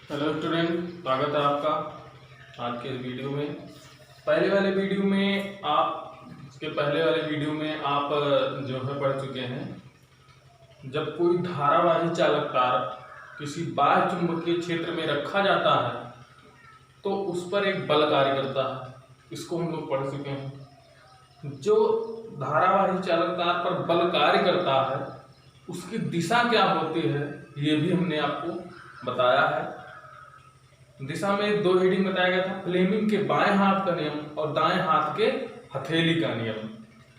Hello student, स्वागत है आपका आज के इस वीडियो में। पहले वाले वीडियो में आप जो है पढ़ चुके हैं। जब कोई धारावाही चालक तार किसी बाह्य चुंबकीय क्षेत्र में रखा जाता है तो उस पर एक बल कार्य करता है। इसको हम लोग पढ़ चुके हैं। जो धारावाही चालक तार पर बल कार्य करता है उसकी दिशा क्या होती है ये भी हमने आपको बताया है। दिशा में दो हेडिंग बताया गया था, फ्लेमिंग के बाएं हाथ का नियम और दाएं हाथ के हथेली का नियम।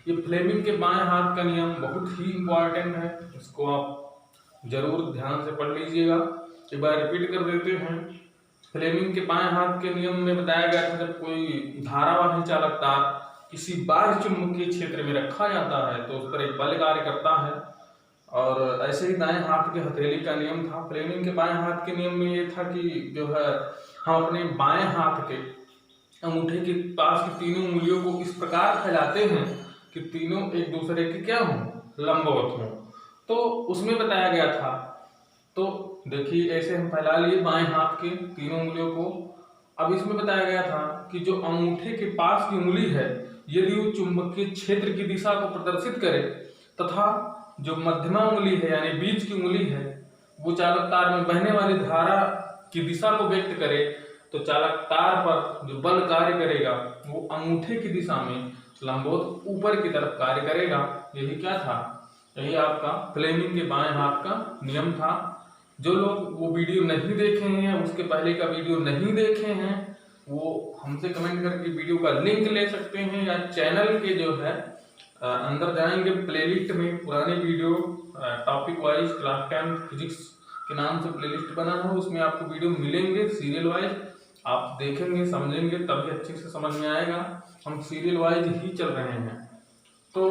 ये फ्लेमिंग के बाएं हाथ का नियम बहुत ही इंपॉर्टेंट है, इसको आप जरूर ध्यान से पढ़ लीजिएगा। एक बार रिपीट कर देते हैं। फ्लेमिंग के बाएं हाथ के नियम में बताया गया था जब कोई धारावाही चालक तार किसी बाह्य चुंबकीय क्षेत्र में रखा जाता है तो उस पर एक बल कार्य करता है। और ऐसे ही दाएं हाथ के हथेली का नियम था। फ्लेमिंग के बाएं हाथ के नियम में ये था कि जो है हम अपने बाएं हाथ के अंगूठे के पास की तीनों उंगलियों को इस प्रकार फैलाते हैं कि तीनों एक दूसरे के क्या हों, लंबवत हों। तो उसमें बताया गया था, तो देखिए ऐसे हम फैला लिए बाएं हाथ के तीनों उंगलियों को। अब इसमें बताया गया था कि जो अंगूठे के पास की उंगली है यदि वो चुंबकीय क्षेत्र की दिशा को प्रदर्शित करे तथा जो मध्यमा उंगली है यानी बीच की उंगली है वो चालक तार में बहने वाली धारा की दिशा को व्यक्त करे तो चालक तार पर जो बल कार्य करेगा वो अंगूठे की दिशा में लंबवत ऊपर की तरफ कार्य करेगा। यही क्या था, यही आपका फ्लेमिंग के बाएं हाथ का नियम था। जो लोग वो वीडियो नहीं देखे हैं, उसके पहले का वीडियो नहीं देखे हैं, वो हमसे कमेंट करके वीडियो का लिंक ले सकते हैं या चैनल के जो है अंदर जाएंगे प्लेलिस्ट में पुराने video topic wise class 10 physics के नाम से प्लेलिस्ट बना है, उसमें आपको वीडियो मिलेंगे सीरियल वाइज। आप देखेंगे समझेंगे तभी अच्छे से समझ में आएगा। हम सीरियल वाइज ही चल रहे हैं। तो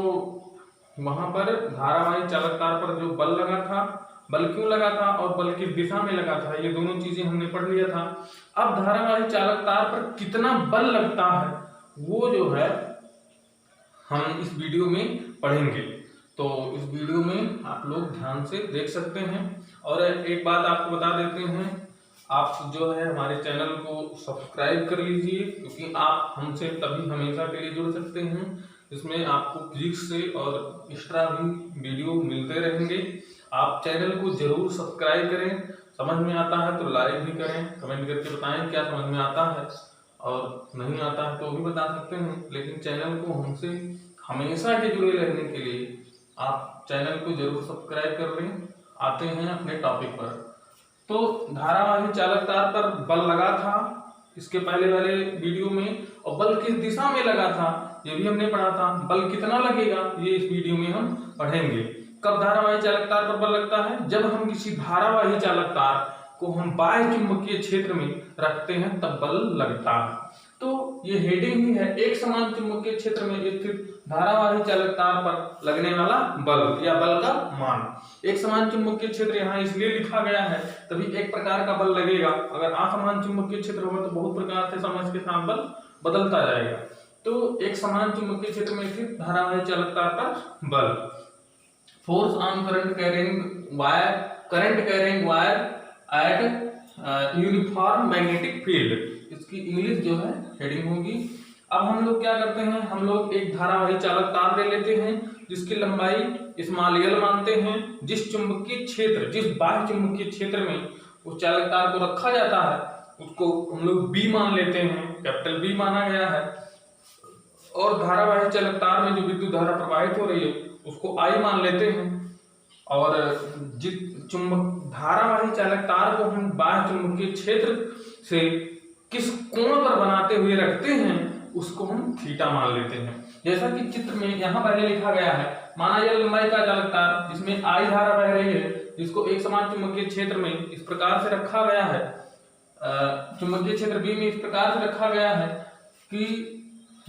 वहां पर धारावाही चालक तार पर जो बल लगा था, बल क्यों लगा था और बल किस दिशा में लगा था, ये दोनों चीजें हमने पढ़ लिया था। अब धारावाही चालक तार पर कितना बल लगता है वो जो है हम इस वीडियो में पढ़ेंगे। तो इस वीडियो में आप लोग ध्यान से देख सकते हैं। और एक बात आपको बता देते हैं, आप जो है हमारे चैनल को सब्सक्राइब कर लीजिए क्योंकि आप हमसे तभी हमेशा के लिए जुड़ सकते हैं। इसमें आपको फिजिक्स से और एक्स्ट्रा भी वीडियो मिलते रहेंगे। आप चैनल को जरूर सब्सक्राइब करें। समझ में आता है तो लाइक भी करें, कमेंट करके बताएं क्या समझ में आता है, और नहीं आता है तो भी बता सकते हैं। लेकिन चैनल को हमसे हमेशा के जुड़े रहने के लिए आप चैनल को जरूर सब्सक्राइब कर लें। आते हैं अपने टॉपिक पर। तो धारावाही चालक तार पर बल लगा था इसके पहले वाले वीडियो में, और बल किस दिशा में लगा था ये भी हमने पढ़ा था। बल कितना लगेगा ये इस वीडियो में हम पढ़ेंगे। कब धारावाही चालक तार पर बल लगता है, जब हम किसी धारावाही चालक तार को हम बाह्य चुंबकीय क्षेत्र में रखते हैं तब बल लगता है। तो ये हेडिंग ही है, एक समान चुंबकीय क्षेत्र में स्थित धारावाही चालक तार पर लगने वाला बल या बल का मान। एक समान चुंबकीय क्षेत्र यहाँ इसलिए लिखा गया है तभी एक प्रकार का बल लगेगा। अगर असमान चुंबकीय क्षेत्र होगा तो बहुत प्रकार से समय के साथ बल बदलता जाएगा। तो एक समान चुंबकीय क्षेत्र में स्थित धारावाही चालक तार पर बल। Force on current carrying wire eight uniform magnetic field, इसकी इंग्लिश जो है हेडिंग होगी। अब हम लोग क्या करते हैं, हम लोग एक धारावाही चालक तार ले लेते हैं जिसकी लंबाई स्मॉल l मानते हैं। जिस चुंबकीय क्षेत्र, जिस बाह्य चुंबकीय क्षेत्र में उस चालक तार को रखा जाता है उसको हम लोग B मान लेते हैं, कैपिटल B माना गया है। और धारावाही चालक तार में जो विद्युत धारा प्रवाहित हो रही है उसको I मान लेते हैं। और जिस धारावाही चालक तार को हम बाह्य चुंबकीय क्षेत्र से किस कोण पर बनाते हुए रखते हैं उसको हम थीटा मान लेते हैं। जैसा कि चित्र में यहाँ पहले लिखा गया है, माना यह लंबाई का चालक तार जिसमें I धारा बह रही है, जिसको एक समान चुंबकीय क्षेत्र में इस प्रकार से रखा गया है, चुंबकीय क्षेत्र B में इस प्रकार से रखा गया है कि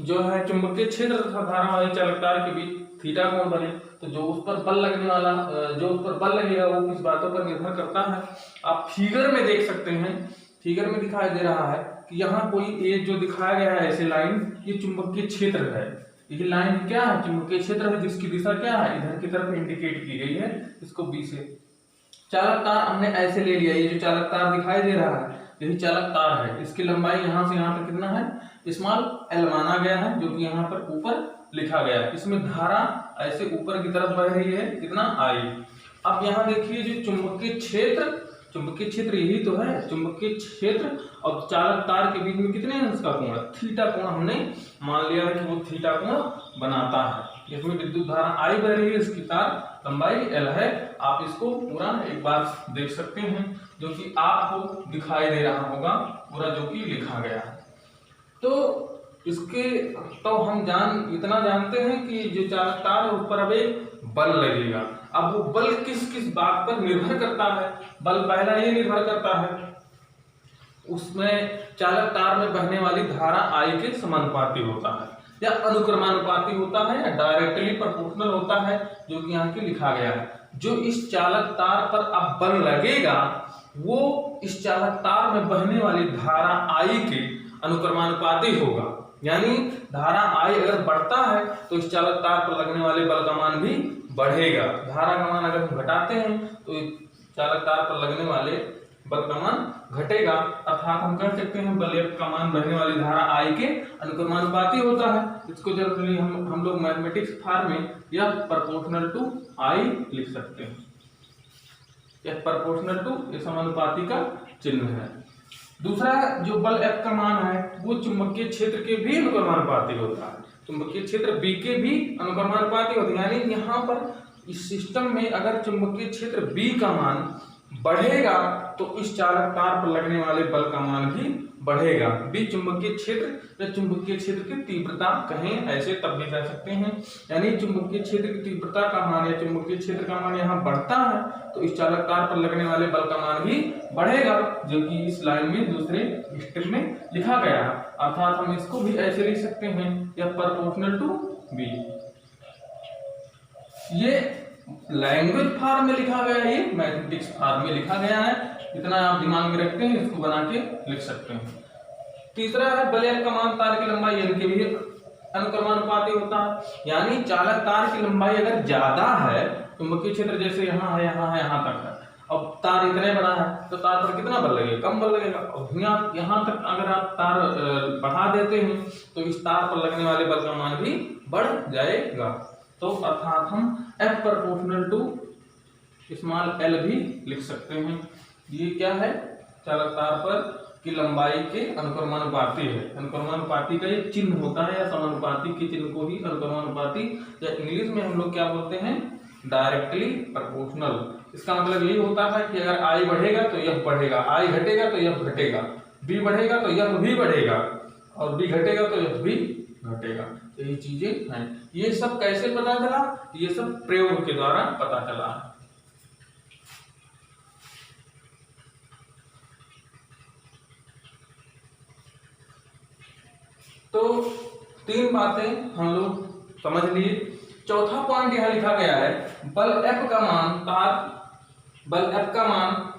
जो है चुंबकीय क्षेत्र तथा धारावाही चालक तार के बीच थीटा कोण बने। तो जो उस पर बल लगने वाला, जो उस पर बल लगेगा वो किस बातों पर निर्भर करता है आप फिगर में देख सकते हैं। फिगर में दिखाई दे रहा है कि यहाँ कोई ये जो दिखाया गया है ऐसे लाइन, ये चुंबकीय क्षेत्र है। ये लाइन क्या है, चुंबकीय क्षेत्र है जिसकी दिशा क्या है, इधर की तरफ इंडिकेट की गई है। इसको B से चालक तार हमने ऐसे ले लिया, ये जो चालक तार दिखाई दे रहा है यही चालक तार है। इसकी लंबाई यहाँ से यहाँ तक कितना है, स्मॉल एल माना गया है, जो कि यहाँ पर ऊपर लिखा गया है। इसमें धारा ऐसे ऊपर की तरफ बह रही है, कितना आई। अब यहाँ देखिए जो चुंबकीय क्षेत्र यही तो है, चुंबकीय क्षेत्र और चालक तार के बीच में कितने अंश का कोण, थीटा कोण हमने मान लिया है कि वो थीटा कोण बनाता है। इसमें विद्युत धारा आई बह रही है, इसकी तार लंबाई एल है। आप इसको पूरा एक बार देख सकते हैं, जो कि आपको दिखाई दे रहा होगा पूरा जो कि लिखा गया है। तो इसके तो हम इतना जानते हैं कि जो चालक तार है उस पर अब एक बल लगेगा। अब वो बल किस किस बात पर निर्भर करता है, बल पहला ये निर्भर करता है उसमें चालक तार में बहने वाली धारा आई के समानुपाती होता है, या अनुक्रमानुपाती होता है, या डायरेक्टली प्रोपोर्शनल होता है, जो कि यहाँ के लिखा गया है। जो इस चालक तार पर अब बल लगेगा वो इस चालक तार में बहने वाली धारा आई के अनुक्रमानुपाती होगा। यानी धारा आई अगर बढ़ता है तो इस चालक तार पर लगने वाले बल का मान भी बढ़ेगा। धारा का मान अगर हम घटाते हैं तो चालक तार पर लगने वाले बल का मान घटेगा। अर्थात हम कह सकते हैं बल F का मान बहने वाली धारा I के अनुक्रमानुपाती होता है। इसको जनरली हम लोग मैथमेटिक्स फॉर्म में या प्रोपोर्शनल टू I लिख सकते हैं। यह प्रोपोर्शनल टू ये समानुपाती का चिन्ह है। दूसरा जो बल F का मान है वो चुंबकीय क्षेत्र के भी अनुक्रमानुपाती होता है, चुंबकीय क्षेत्र B के भी अनुक्रमानुपाती होता है। यानी यहाँ पर इस सिस्टम में अगर चुंबकीय क्षेत्र B का मान बढ़ेगा तो इस चालक तार पर लगने वाले बल का मान भी बढ़ेगा। B चुंबकीय क्षेत्र या चुंबकीय क्षेत्र की तीव्रता कहें ऐसे तब भी कह सकते हैं। यानी चुंबकीय क्षेत्र की तीव्रता का मान या चुंबकीय क्षेत्र का मान यहाँ बढ़ता है तो इस चालक तार पर लगने वाले बल का मान भी बढ़ेगा, जो कि इस लाइन में दूसरे स्टेप में लिखा गया है। अर्थात हम इसको भी ऐसे लिख सकते हैं या प्रोपोर्शनल टू B। ये लैंग्वेज फॉर्म में लिखा गया है, ये मैथमेटिक्स फॉर्म में लिखा गया है। इतना आप दिमाग में रखते हैं, इसको बना के लिख सकते हैं। तीसरा है बल F का मान तार की लंबाई L के भी अनुक्रमानुपाती होता है। यानी चालक तार की लंबाई अगर ज्यादा है, चुंबकीय क्षेत्र जैसे यहाँ है यहाँ तक है, अब तार इतने बड़ा है तो तार पर कितना बल लगेगा, कम बल लगेगा। और यहाँ तक अगर आप तार बढ़ा देते हैं तो इस तार पर लगने वाले बल का मान भी बढ़ जाएगा। तो अर्थात हम F proportional to small l भी लिख सकते हैं। ये क्या है, चालक तार पर की लंबाई के अनुक्रमानुपाती है। अनुक्रमानुपाती का ये चिन्ह होता है, या समानुपाती के चिन्ह को ही अनुक्रमानुपाती या इंग्लिश में हम लोग क्या बोलते हैं, डायरेक्टली प्रोपोर्शनल। इसका मतलब यही होता है कि अगर I बढ़ेगा तो F बढ़ेगा, I घटेगा तो F घटेगा, B बढ़ेगा तो F भी बढ़ेगा, और B घटेगा तो F भी घटेगा। यही चीजें हैं। ये सब कैसे पता चला, ये सब प्रयोग के द्वारा पता चला है। तो तीन बातें हम लोग समझ लिए। चौथा पॉइंट यहाँ लिखा गया है बल F का मान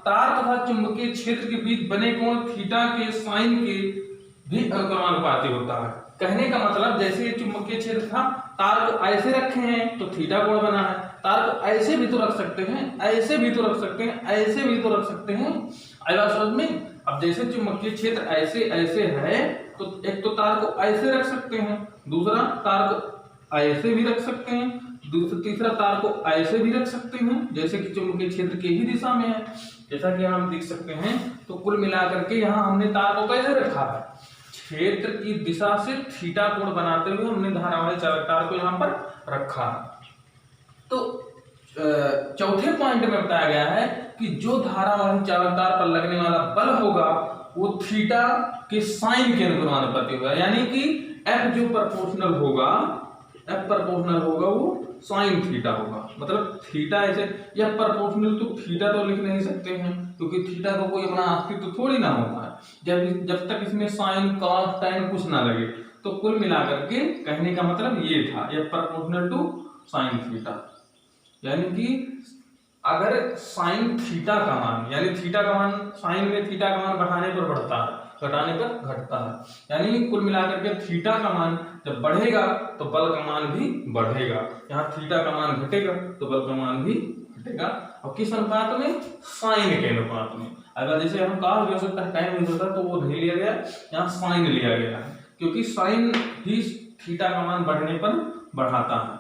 तार तथा चुंबकीय क्षेत्र के बीच बने कोण थीटा के साइन के भी अनुक्रमानुपाती होता है। कहने का मतलब जैसे ये चुंबकीय क्षेत्र था, तार को ऐसे रखे हैं तो थीटा कोण बना है, तार को ऐसे भी तो रख सकते हैं, ऐसे भी तो रख सकते हैं, ऐसे भी तो रख सकते हैं। आया समझ में। अब जैसे चुंबकीय क्षेत्र ऐसे ऐसे है तो एक तो तार को ऐसे रख सकते हैं, दूसरा तार को ऐसे भी रख सकते हैं, तीसरा तार को ऐसे भी रख सकते हैं, जैसे कि चुंबकीय क्षेत्र की ही दिशा में है, जैसा कि हम देख सकते हैं। तो कुल मिलाकर के यहाँ हमने तार को कैसे रखा है, क्षेत्र की दिशा से थीटा कोण बनाते हुए हमने धारावाही चालक तार को यहाँ पर रखा। तो चौथे पॉइंट में बताया गया है कि जो धारावाही चालक तार पर लगने वाला बल होगा वो थीटा के साइन के अनुक्रमानुपाती होगा। यानी कि F जो प्रोपोर्शनल होगा, F प्रोपोर्शनल होगा वो साइन थीटा होगा। मतलब थीटा ऐसे, या प्रोपोर्शनल तो थीटा तो लिख नहीं सकते हैं क्योंकि थीटा का कोई अपना अस्तित्व तो थोड़ी ना होता है जब तक इसमें साइन कॉस टाइन कुछ ना लगे। तो कुल मिलाकर के कहने का मतलब ये था, F proportional to sine theta. यानी कि अगर साइन थीटा का मान, यानी थीटा का मान, साइन में थीटा का मान बढ़ाने पर बढ़ता है, घटाने पर घटता है। यानी कुल मिलाकर के थीटा का मान जब बढ़ेगा तो बल का मान भी बढ़ेगा। यहाँ थीटा का मान घटेगा तो बल का मान भी घटेगा। और किस अनुपात में? साइन के अनुपात में। अगर जैसे हम कहा भी हो सकता है, टाइम भी हो सकता है, तो वो नहीं लिया गया, यहाँ साइन लिया गया है, क्योंकि साइन ही थीटा का मान बढ़ने पर बढ़ाता है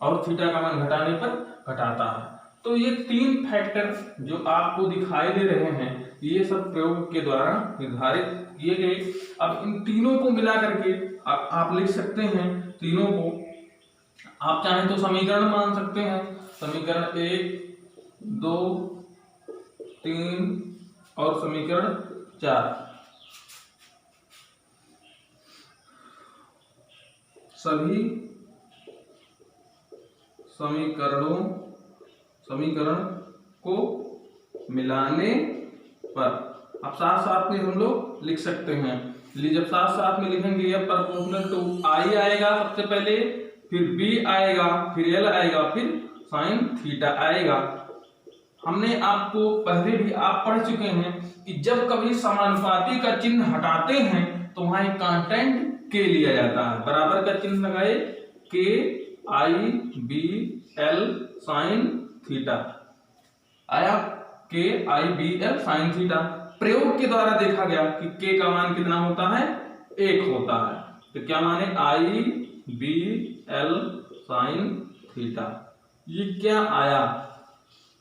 और थीटा का मान घटाने पर घटाता है। तो ये 3 फैक्टर जो आपको दिखाई दे रहे हैं, ये सब प्रयोग के द्वारा निर्धारित किए गए। अब इन तीनों को मिला करके आप लिख सकते हैं। तीनों को आप चाहें तो समीकरण मान सकते हैं, समीकरण 1, 2, 3 और समीकरण 4। सभी समीकरण को मिलाने पर अब साथ साथ में हम लोग लिख सकते हैं। जब साथ साथ में लिखेंगे, ये प्रोपोर्शनल टू आई आएगा सबसे पहले, फिर बी आएगा, फिर एल आएगा, फिर साइन थीटा आएगा। हमने आपको पहले भी आप पढ़ चुके हैं कि जब कभी समानुपाती का चिन्ह हटाते हैं तो वहां एक कांस्टेंट के लिया जाता है। बराबर का चिन्ह लगाए, के आई बी एल साइन थीटा आया, के आई बी एल साइन थीटा। प्रयोग के द्वारा देखा गया कि के का मान कितना होता है? 1 होता है। तो क्या माने? आई बी एल साइन थीटा। ये क्या आया?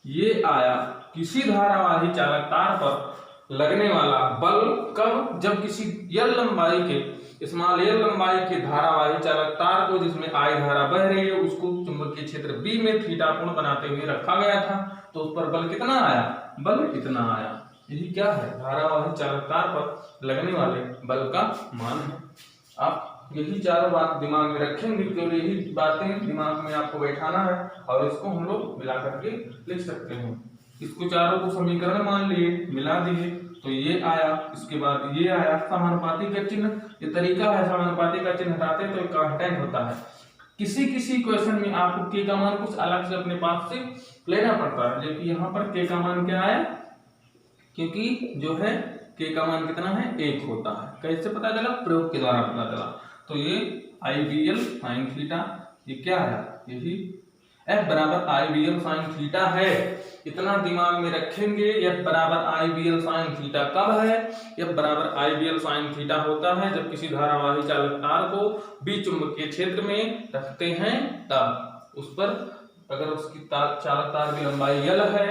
ये आया किसी धारावाही चालक तार पर लगने वाला बल कब? जब किसी एल लंबाई के, स्मॉल एल लंबाई के धारावाही चालक तार को, जिसमें आई धारा बह रही है, उसको चुंबकीय क्षेत्र बी में थीटा कोण बनाते हुए रखा गया था। तो उस पर बल कितना आया? बल इतना आया। यही क्या है? धारावाही चालक तार पर लगने वाले बल का मान है। आप यही चारों बात दिमाग में रखेंगे, केवल यही बातें दिमाग में आपको बैठाना है और इसको हम लोग मिला करके लिख सकते हैं। इसको चारों को समीकरण मान लिए, मिला दिए, तो ये आया, इसके बाद ये आया। समानुपाती का चिन्ह, ये तरीका है, समानुपाती का चिन्ह हटाते हैं तो एक कांस्टेंट होता है। किसी किसी क्वेश्चन में आपको के का मान कुछ अलग से अपने पास से लेना पड़ता है, जबकि यहाँ पर के का मान क्या आया? क्योंकि जो है के का मान कितना है? 1 होता है। कैसे पता चला? प्रयोग के द्वारा पता चला। तो ये आई बी एल साइन थीटा, ये क्या है? यही F बराबर आई बी एल साइन थीटा है। इतना दिमाग में रखेंगे। F बराबर आई बी एल साइन थीटा कब है? F बराबर आई बी एल साइन थीटा होता है जब किसी धारावाही चालक तार को बी चुंबकीय क्षेत्र में रखते हैं, तब उस पर अगर उसकी चालक तार की लंबाई L है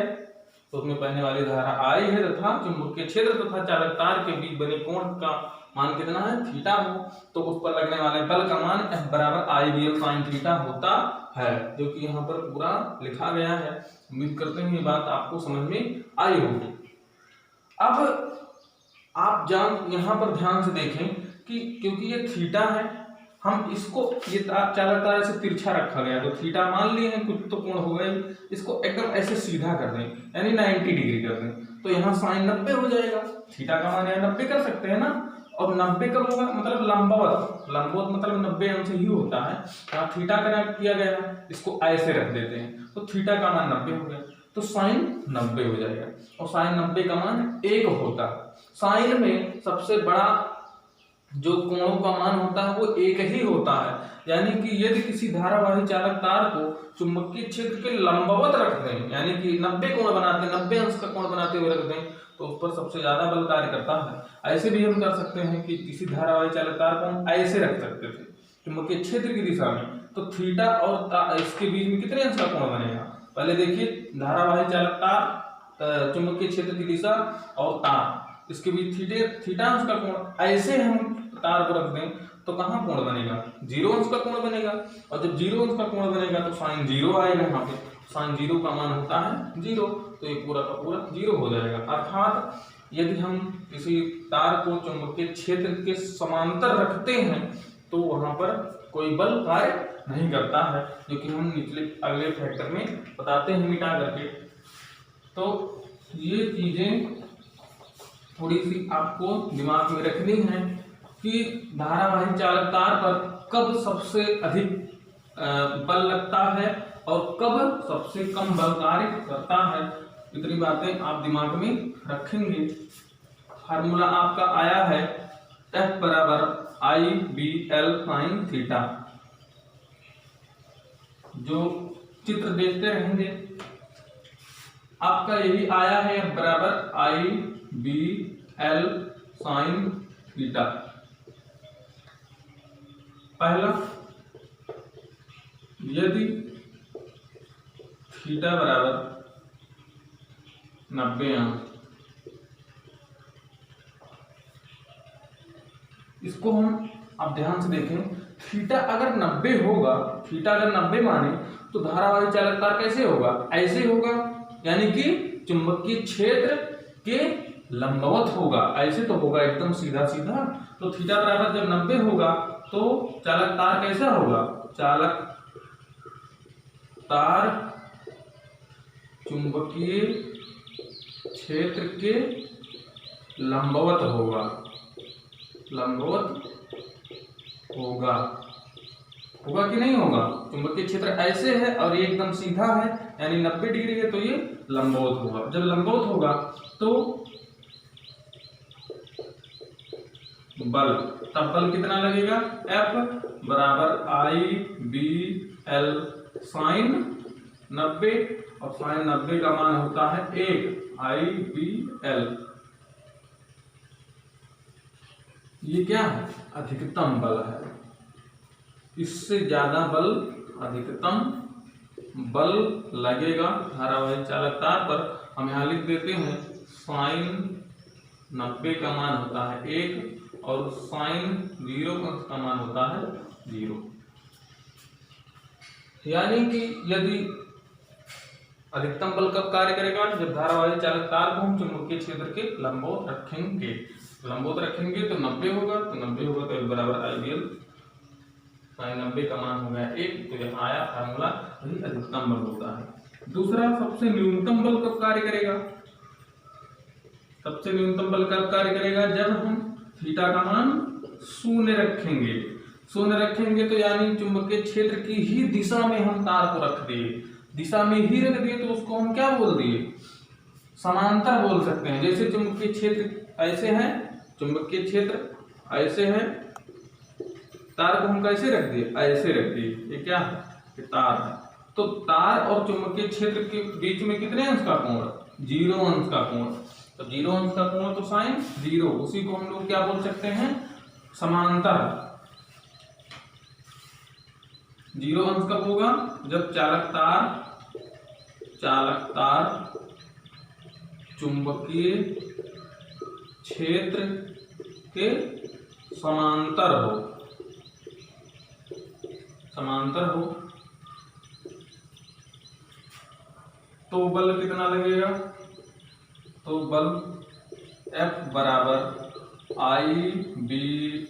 तो उसमें बहने वाली धारा I है तथा चुंबकीय क्षेत्र तथा चालक तार के बीच बने कोण का मान कितना है? थीटा हो, तो उस पर लगने वाले बल का मान F बराबर आई बी एल साइन थीटा होता है, जो कि यहाँ पर पूरा लिखा गया है। उम्मीद करते हैं ये बात आपको समझ में आई होगी। अब आप यहाँ पर ध्यान से देखें कि क्योंकि ये थीटा है, हम इसको ये चालक तार से तिरछा रखा गया, तो थीटा मान लिए हैं, कुछ तो कोण हो गए, इसको एकदम ऐसे सीधा कर दें, यानी 90 डिग्री कर दें, तो यहाँ साइन 90 हो जाएगा। थीटा का मान यहाँ 90 कर सकते हैं ना, और 90 कब होगा? मतलब लंबवत, लंबवत मतलब 90 अंश ही होता है। यहाँ थीटा का किया गया है, इसको ऐसे रख देते हैं, तो थीटा का मान 90 हो गया, तो साइन 90 हो जाएगा। और साइन 90 का मान 1 होता है। साइन में सबसे बड़ा जो कोणों का मान होता है वो 1 ही होता है, यानी कि यदि किसी धारावाही चालक तार को चुंबकीय क्षेत्र के लंबवत रख दें, यानी कि 90 कोण बनाते, 90 अंश का कोण बनाते हुए रख दें, तो उस पर सबसे ज्यादा बल कार्य करता है। ऐसे भी हम कर सकते हैं कि किसी धारावाही चालक तार को हम ऐसे रख सकते थे चुंबकीय क्षेत्र की दिशा में, तो थीटा और इसके बीच में कितने अंश का कोण बनेगा? पहले देखिए, धारावाही चालक तार, चुंबकीय क्षेत्र की दिशा और तार, इसके बीच थीटा अंश का कोण, ऐसे हम तार को रख दें तो कहाँ कोण बनेगा? 0 अंश का कोण बनेगा। और जब 0 अंश का कोण बनेगा तो साइन 0 आएगा। यहाँ पे साइन 0 का मान होता है 0, तो ये पूरा का पूरा 0 हो जाएगा। अर्थात यदि हम किसी तार को चुंबकीय क्षेत्र के समांतर रखते हैं तो वहां पर कोई बल कार्य नहीं करता है, जो कि हम अगले फैक्टर में बताते हैं मिटा करके। तो ये चीजें थोड़ी सी आपको दिमाग में रखनी है कि धारावाही चालक तार पर कब सबसे अधिक बल लगता है और कब सबसे कम बल कार्य करता है। इतनी बातें आप दिमाग में रखेंगे। फार्मूला आपका आया है F बराबर आई बी एल साइन थीटा। जो चित्र देखते रहेंगे आपका यही आया है बराबर आई बी एल साइन थीटा। पहला, यदि थीटा बराबर 90 अंश, इसको हम अब ध्यान से देखें, थीटा अगर 90 होगा, थीटा अगर 90 माने तो धारावाही चालक तार कैसे होगा, ऐसे होगा, यानी कि चुंबकीय क्षेत्र के लंबवत होगा, ऐसे तो होगा एकदम सीधा सीधा। तो थीटा बराबर जब 90 होगा तो चालक तार कैसा होगा, चालक तार चुंबकीय क्षेत्र के लंबवत होगा, लंबवत होगा, होगा कि नहीं होगा। चुंबकीय क्षेत्र ऐसे है और ये एकदम सीधा है, यानी 90 डिग्री है, तो ये लंबवत होगा। जब लंबवत होगा तो बल, तब बल कितना लगेगा, F बराबर आई बी एल साइन 90, और साइन 90 का मान होता है 1 आई बी एल। ये क्या है, अधिकतम बल है, इससे ज्यादा बल, अधिकतम बल लगेगा धारावाही चालक तार पर। हम यहाँ लिख देते हैं साइन 90 का मान होता है 1 और साइन 0 का मान होता है 0। यानी कि यदि अधिकतम बल कब कार्य करेगा, जब धारावाही चालक तार को हम चुंबकीय क्षेत्र के लंबवत रखेंगे, लंबवत रखेंगे तो 90 होगा, तो 90 होगा तो बराबर आई बी एल साइन 90 का मान हो गया 1, तो यहाँ आया फार्मूला, वही अधिकतम बल होता है। दूसरा, सबसे न्यूनतम बल कब कार्य करेगा, सबसे न्यूनतम बल कब कार्य करेगा, जब हम थीटा का मान शून्य रखेंगे। शून्य रखेंगे तो यानी चुंबकीय क्षेत्र की ही दिशा में हम तार को रख दिए, दिशा में ही रख दिए तो उसको हम क्या बोल दिए, समांतर बोल सकते हैं। जैसे चुंबकीय क्षेत्र ऐसे है, चुंबकीय क्षेत्र ऐसे है, तार को हम कैसे रख दिए, ऐसे रख दिए, ये क्या है, ये तार है। तो तार और चुंबकीय क्षेत्र के बीच में कितने अंश का कोण, 0 अंश का कोण, तो 0 अंश का कोण तो साइन 0, उसी को हम लोग क्या बोल सकते हैं, समांतर। 0 अंश कब होगा, जब चालक तार चुंबकीय क्षेत्र के समांतर हो, समांतर हो। तो बल कितना लगेगा, तो बल F बराबर आई बी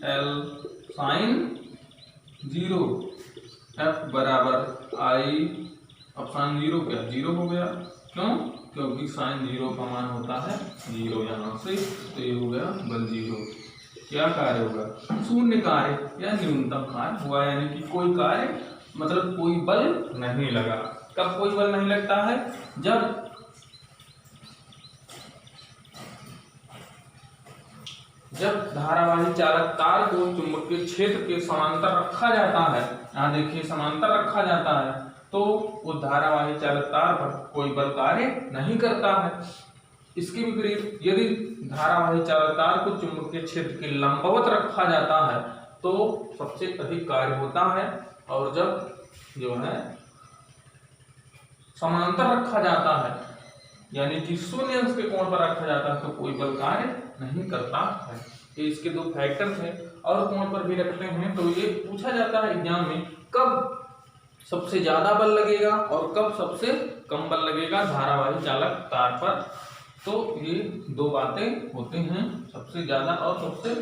एल साइन 0, F बराबर आई, अब साइन 0 क्या 0 हो गया, क्यों, क्योंकि साइन 0 का मान होता है 0 यहाँ से, तो ये हो गया बल 0। क्या कार्य होगा, शून्य कार्य या न्यूनतम कार्य हुआ, यानी कि कोई कार्य मतलब कोई बल नहीं लगा। कब कोई बल नहीं लगता है, जब धारावाही चालक तार को चुंबकीय क्षेत्र के समांतर रखा जाता है, यहाँ देखिए समांतर रखा जाता है, तो उस धारावाही चालक तार पर कोई बल कार्य नहीं करता है। इसके विपरीत यदि धारावाही चालक तार को चुंबकीय क्षेत्र के लंबवत रखा जाता है तो सबसे अधिक कार्य होता है, और जब जो है समांतर रखा जाता है, यानी कि शून्य अंश के कोण पर रखा जाता है, तो कोई बल कार्य नहीं करता है। ये इसके दो फैक्टर्स हैं, और कोण पर भी रखते हैं। तो ये पूछा जाता है एग्जाम में, कब सबसे ज्यादा बल लगेगा और कब सबसे कम बल लगेगा धारावाही चालक तार पर। तो ये दो बातें होती हैं, सबसे ज्यादा और सबसे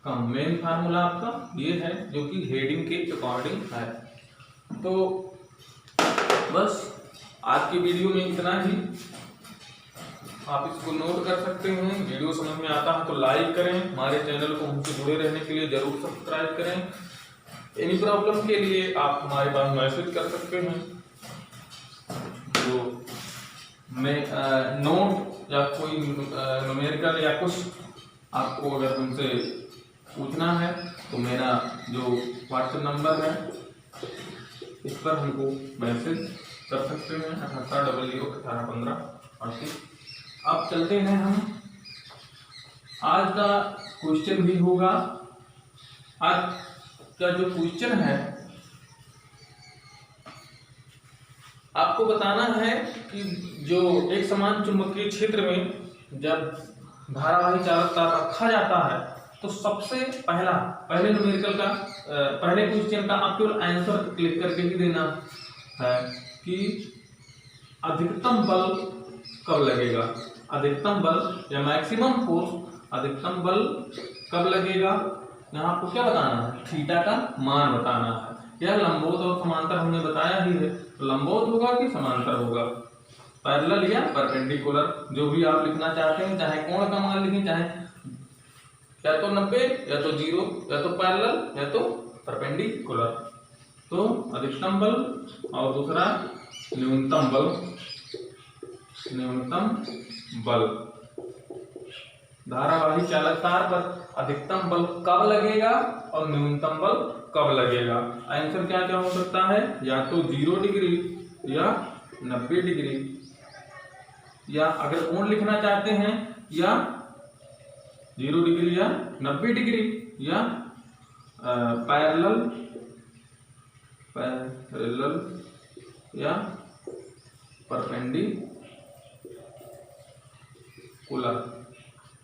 कम। मेन फार्मूला आपका ये है जो कि हेडिंग के अकॉर्डिंग है। तो बस आज की वीडियो में इतना ही, आप इसको नोट कर सकते हैं। वीडियो समझ में आता है तो लाइक करें, हमारे चैनल को हमसे जुड़े रहने के लिए जरूर सब्सक्राइब करें। एनी प्रॉब्लम के लिए आप हमारे पास मैसेज कर सकते हैं। जो मैं नोट या कोई न्यूमेरिकल या कुछ आपको अगर हमसे पूछना है तो मेरा जो व्हाट्सएप नंबर है इस पर हमको मैसेज कर सकते हैं 7800 1815। ओके, अब चलते हैं हम, आज का क्वेश्चन भी होगा। आज का जो क्वेश्चन है आपको बताना है कि जो एक समान चुंबकीय क्षेत्र में जब धारावाही चालक तार रखा जाता है तो सबसे पहले न्यूमेरिकल का पहले क्वेश्चन का आप केवल आंसर क्लिक करके ही देना है कि अधिकतम बल कब लगेगा, अधिकतम बल या मैक्सिमम फोर्स, अधिकतम बल कब लगेगा। यहाँ आपको क्या बताना है, थीटा का मान बताना है। यह लंबवत और समांतर हमने बताया ही है, तो लंबवत होगा कि समांतर होगा, पैरेलल या परपेंडिकुलर, जो भी आप लिखना चाहते हैं, चाहे कोण का मान लिखें, चाहे या तो 90 या तो 0 या तो पैरेलल या तो परपेंडिकुलर। तो अधिकतम बल और दूसरा न्यूनतम बल, न्यूनतम बल धारावाही चालक तार पर अधिकतम बल कब लगेगा और न्यूनतम बल कब लगेगा। आंसर क्या क्या हो सकता है, या तो 0 डिग्री या 90 डिग्री, या अगर कोण लिखना चाहते हैं या 0 डिग्री या 90 डिग्री, या पैरेलल या परपेंडिकुलर,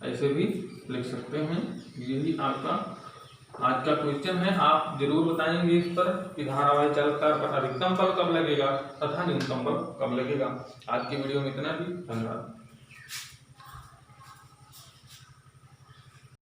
ऐसे भी लिख सकते हैं। यही आपका आज का क्वेश्चन है। आप जरूर बताएंगे इस पर कि धारावाही चालक तार पर अधिकतम बल कब लगेगा तथा न्यूनतम बल कब लगेगा। आज की वीडियो में इतना ही, धन्यवाद।